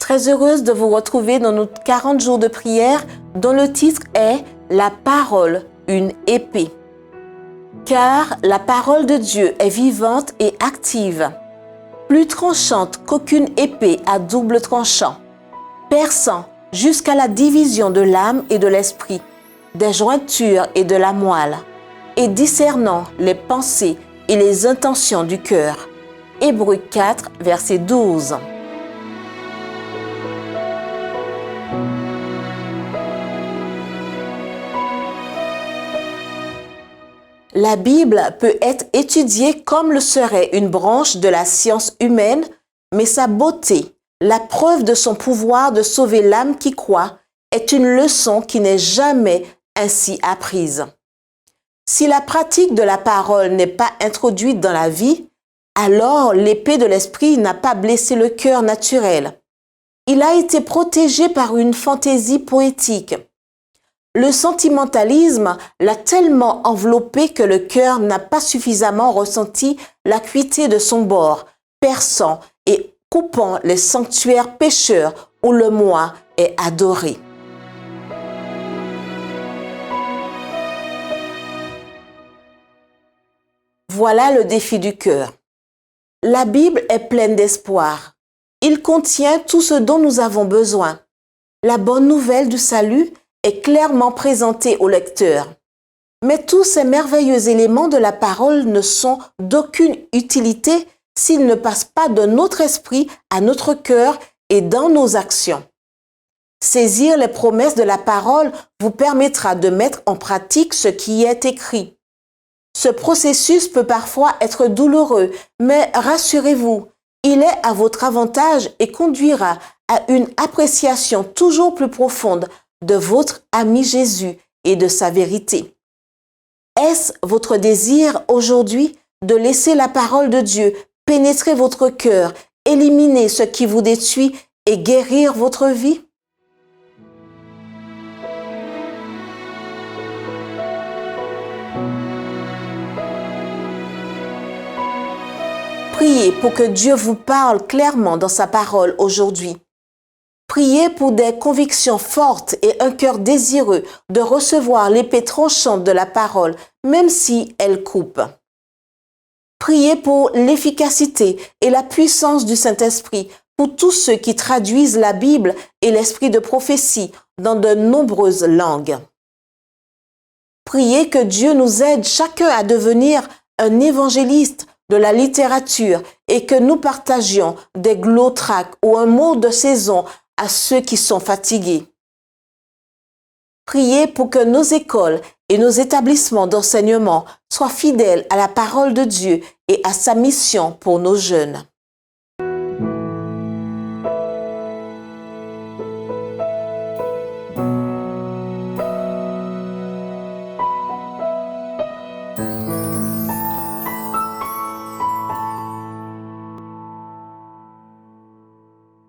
très heureuse de vous retrouver dans nos 40 jours de prière dont le titre est « La parole, une épée ». Car la parole de Dieu est vivante et active, plus tranchante qu'aucune épée à double tranchant, perçant jusqu'à la division de l'âme et de l'esprit, des jointures et de la moelle, et discernant les pensées et les intentions du cœur. Hébreux 4, verset 12. La Bible peut être étudiée comme le serait une branche de la science humaine, mais sa beauté, la preuve de son pouvoir de sauver l'âme qui croit, est une leçon qui n'est jamais ainsi apprise. Si la pratique de la parole n'est pas introduite dans la vie, alors l'épée de l'esprit n'a pas blessé le cœur naturel. Il a été protégé par une fantaisie poétique. Le sentimentalisme l'a tellement enveloppé que le cœur n'a pas suffisamment ressenti l'acuité de son bord, perçant et coupant les sanctuaires pécheurs où le moi est adoré. Voilà le défi du cœur. La Bible est pleine d'espoir. Il contient tout ce dont nous avons besoin. La bonne nouvelle du salut est clairement présentée au lecteur. Mais tous ces merveilleux éléments de la parole ne sont d'aucune utilité s'ils ne passent pas de notre esprit à notre cœur et dans nos actions. Saisir les promesses de la parole vous permettra de mettre en pratique ce qui y est écrit. Ce processus peut parfois être douloureux, mais rassurez-vous, il est à votre avantage et conduira à une appréciation toujours plus profonde de votre ami Jésus et de sa vérité. Est-ce votre désir aujourd'hui de laisser la parole de Dieu pénétrer votre cœur, éliminer ce qui vous détruit et guérir votre vie? Priez pour que Dieu vous parle clairement dans sa parole aujourd'hui. Priez pour des convictions fortes et un cœur désireux de recevoir l'épée tranchante de la parole, même si elle coupe. Priez pour l'efficacité et la puissance du Saint-Esprit pour tous ceux qui traduisent la Bible et l'esprit de prophétie dans de nombreuses langues. Priez que Dieu nous aide chacun à devenir un évangéliste de la littérature et que nous partagions des glotraques ou un mot de saison à ceux qui sont fatigués. Priez pour que nos écoles et nos établissements d'enseignement soient fidèles à la parole de Dieu et à sa mission pour nos jeunes.